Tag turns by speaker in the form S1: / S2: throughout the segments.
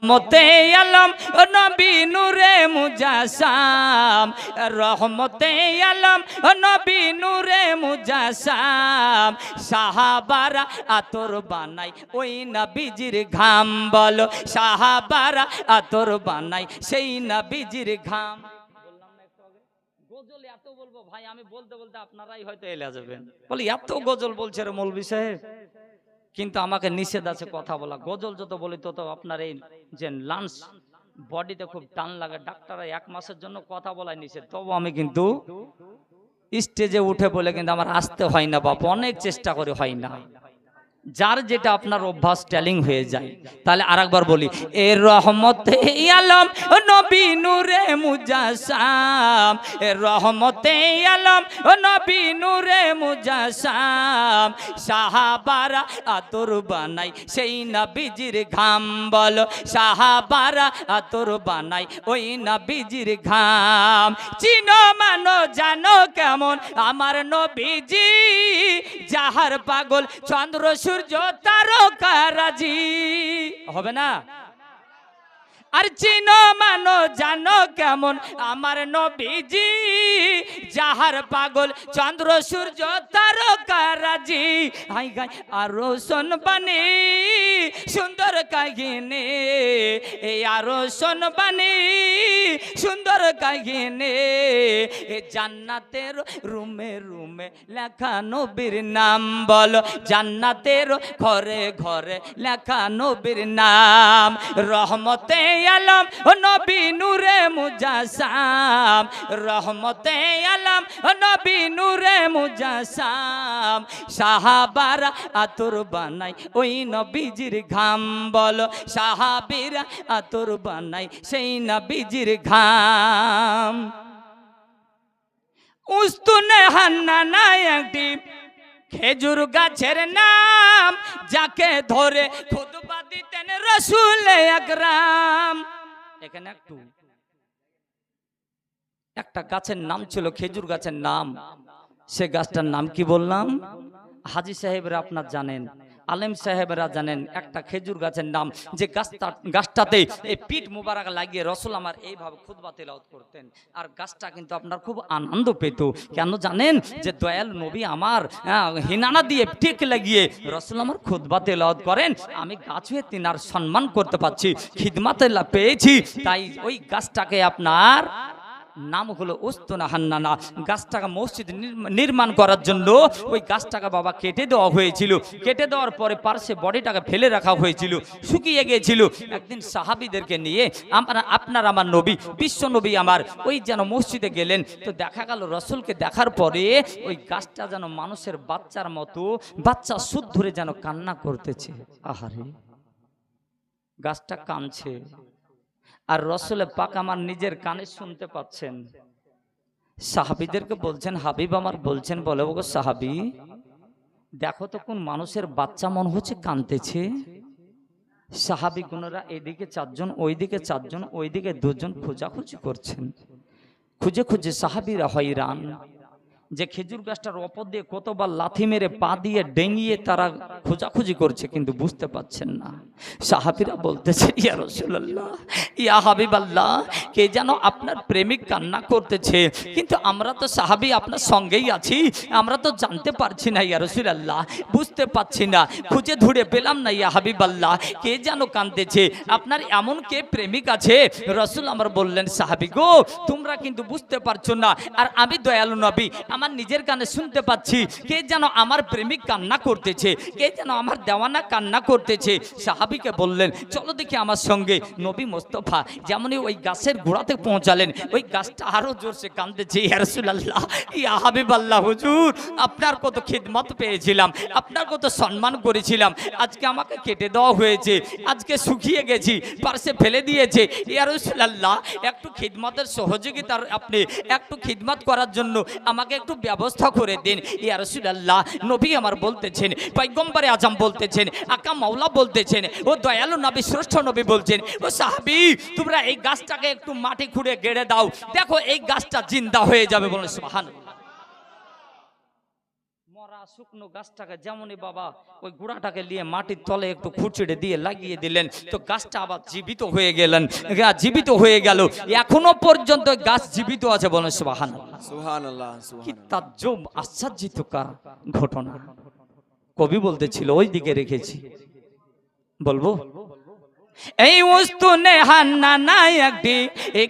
S1: রহমতে আলম নবী নূরে মুজাসাম, রহমতে আলম নবী নূরে মুজাসাম, সাহাবারা আতর বানাই ওই নবীজির ঘাম। বলো সাহাবারা আতর বানাই সেই নবীজির ঘাম। গজল এত বলবো ভাই, আমি বলতে বলতে আপনারাই হয়তো এলে যাবেন, বলি এত গজল বলছে রে মৌলভী সাহেব, কিন্তু আমাকে নিষেধ আছে কথা বলা। গজল যত বলি তত আপনার এই যে লাঞ্চ বডিতে খুব টান লাগে, ডাক্তাররা 1 মাসের জন্য কথা বলায় নিষেধ, তবু আমি কিন্তু স্টেজে উঠে বলে কিন্তু আমার আসতে হয় না বাপ, অনেক চেষ্টা করে হয় না। যার যেটা আপনার অভ্যাস ট্যালিং হয়ে যায়। তাহলে আরেকবার বলি, এ রহমতে আলম নবী নূরে মুজাসাম, এ রহমতে আলম নবী নূরে মুজাসাম, সাহাবারা আতর বানাই সেই নবীজির ঘাম। বলো সাহাবারা আতর বানাই ওই নবীজির ঘাম। চিনো মানো জানো কেমন আমার নবীজি, যাহার পাগল চন্দ্র সূর্য তারকারাজি। হবে না? আর চিনো মানো জানো কেমন আমার নবীজি, যাহার পাগল চন্দ্র সূর্য তারকারাজি। হাই গাই আরো শোনবানি সুন্দর কাহিনী, এই আরো শোনবানি সুন্দর কাহিনী, এ জান্নাতের রুমে রুমে লেখা নবীর নাম। বলো জান্নাতের ঘরে ঘরে লেখা নবীর নাম। রহমতে আলম নবী নূরে মুজাসাম, রহমতে আলম নবী নূরে মুজাসাম, সাহাবারা আতর বানাই ওই নবীজির ঘাম। বলো সাহাবীরা আতর বানাই সেই নবীজির ঘাম। উস্তুনে হান্নানা একটি খেজুর গাছের নাম, যাকে ধরে খুতবা দিতেন রাসূল আকরাম। এখানে একটা গাছের নাম ছিল, খেজুর গাছের নাম। সে গাছটার নাম কি বললাম? হাজী সাহেবরা আপনার জানেন, আলেম সাহেবরা জানেন, একটা খেজুর গাছের নাম। যে গাছটাতে এই পিঠ মুবারক লাগিয়ে রাসূল আমার এইভাবে খুতবা তেলাওয়াত করতেন, আর গাছটা কিন্তু আপনার খুব আনন্দ পেত। কেন জানেন? যে দয়াল নবী আমার হিনানা দিয়ে টিক লাগিয়ে রাসূল আমার খুতবা তেলাওয়াত করেন, আমি গাছ হয়ে তিনার সম্মান করতে পারছি, খিদমতে পেয়েছি। তাই ওই গাছটাকে আপনার নাম হলো উস্তুনা হান্নানা। গাছটাকে মসজিদ নির্মাণ করার জন্য ওই গাছটাকে বাবা কেটে দেওয়া হয়েছিল। কেটে দেওয়ার পরে পার্শ্বে বডিটাকে ফেলে রাখা হয়েছিল, শুকিয়ে গিয়েছিল। একদিন সাহাবীদেরকে নিয়ে আপনার আমার নবী, বিশ্ব নবী আমার ওই যেন মসজিদে গেলেন, তো দেখা গেল রাসূলকে দেখার পরে ওই গাছটা যেন মানুষের বাচ্চার মতো, বাচ্চা সুদ ধরে যেন কান্না করতেছে। আহারে, গাছটা কাঁদছে, আর রাসূল পাক আমার নিজের কানে শুনতে পাচ্ছেন। সাহাবীদেরকে বলছেন, হাবিব আমার বলছেন, বলে ওগো সাহাবী, দেখো তো কোন মানুষের বাচ্চা মনে হচ্ছে কাঁদতেছে। সাহাবী গুণরা এদিকে 4 জন, ওইদিকে 4 জন, ওইদিকে 2 জন খোঁজাখুঁজি করছেন। খুঁজে খুঁজে সাহাবীরা হয়রান যে খেজুর গাছটার ওপর দিয়ে কতবার লাথি মেরে পা দিয়ে ডেঙিয়ে তারা খোঁজাখুঁজি করছে, কিন্তু বুঝতে পাচ্ছেন না। সাহাবীরা বলতেছে, ইয়া রাসূলুল্লাহ, ইয়া হাবিবাল্লাহ, কে যেন আপনার প্রেমিক কান্না করতেছে, কিন্তু আমরা তো সাহাবী আপনার সঙ্গেই আছি, আমরা তো জানতে পারছি না ইয়া রাসূলুল্লাহ, বুঝতে পাচ্ছি না, খুঁজে ধরে পেলাম না ইয়া হাবিবাল্লাহ, কে যেন কাঁদতেছে, আপনার এমন কে প্রেমিক আছে? রাসূল আমার বললেন, সাহাবী গো, তোমরা কিন্তু বুঝতে পারছো না, আর আমি দয়ালু নবী আমার নিজের কানে শুনতে পাচ্ছি, কে যেন আমার প্রেমিক কান্না করতেছে, কে যেন আমার দেওয়ানা কান্না করতেছে। সাহাবীকে বললেন, চলো দেখি আমার সঙ্গে। নবী মোস্তফা যেমনই ওই গাছের গোড়াতে পৌঁছালেন, ওই গাছটা আরো জোরসে কাঁদতেছে। ইয়া রাসূলুল্লাহ, ইয়া হাবিবাল্লাহ, হুজুর আপনার কত খিদমত পেয়েছিলাম, আপনার কত সম্মান করেছিলাম, আজকে আমাকে কেটে দেওয়া হয়েছে, আজকে শুকিয়ে গেছি, পার্শ্বে ফেলে দিয়েছে। ইয়া রাসূলুল্লাহ, একটু খিদমতের সহযোগিতার আপনি একটু খিদমত করার জন্য আমাকে একটু ব্যবস্থা করে দিন। ইয়া রাসূলুল্লাহ, নবী আমার বলতেছেন, পয়গম্বরে আজম বলতেছেন, আকা মাওলা বলতেছেন, ও দয়ালু নবী, শ্রেষ্ঠ নবী বলছেন, ও সাহাবী তোমরা এই গাছটাকে একটু মাটি খুঁড়ে গেড়ে দাও, দেখো এই গাছটা জিন্দা হয়ে যাবে। বলুন সুবহানাল্লাহ। মরা শুকনো গাছটাকে যেমনই বাবা ওই গুড়াটাকে নিয়ে মাটির তলে একটু খুঁচিড়ে দিয়ে লাগিয়ে দিলেন, তো গাছটা আবার জীবিত হয়ে গেলেন, জীবিত হয়ে গেল। এখনো পর্যন্ত গাছ জীবিত আছে, বলেন সুবহানাল্লাহ।
S2: সুবহানাল্লাহ,
S1: কি
S2: সুবহানাল্লাহ।
S1: তাজ্জব, আশ্চর্যকর ঘটনা। কবি বলতেছিল, ওই দিকে রেখেছি, বলবো। এই উস্তুনে হান্নানা একটি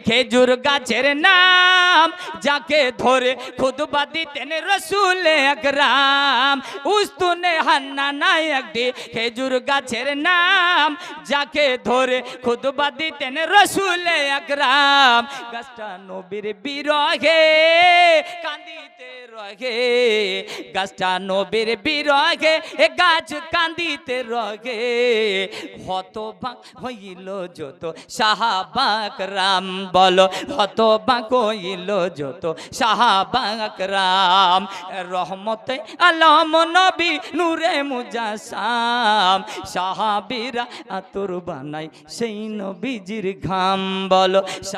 S1: খেজুর গাছের নাম, যাকে ধরে খুতবা দিতেন রাসূল আকরাম। উস্তুনে হান্নানা একটি খেজুর গাছের নাম, যাকে ধরে খুতবা দিতেন রাসূল আকরাম। গাছটা নবীর বিরহে কান্দিতে রহে, গাছটা নবীর বিরহে গাছ কান্দিতে রহে। হতবাক হইল যত সাহাবা کرام, বলো হতবাক হইল যত সাহাবা کرام। রহমতে আলম নবী নূরে মুজাসসাম, সাহাবীরা আতর বানাই সেই নবীজির ঘাম, বলো।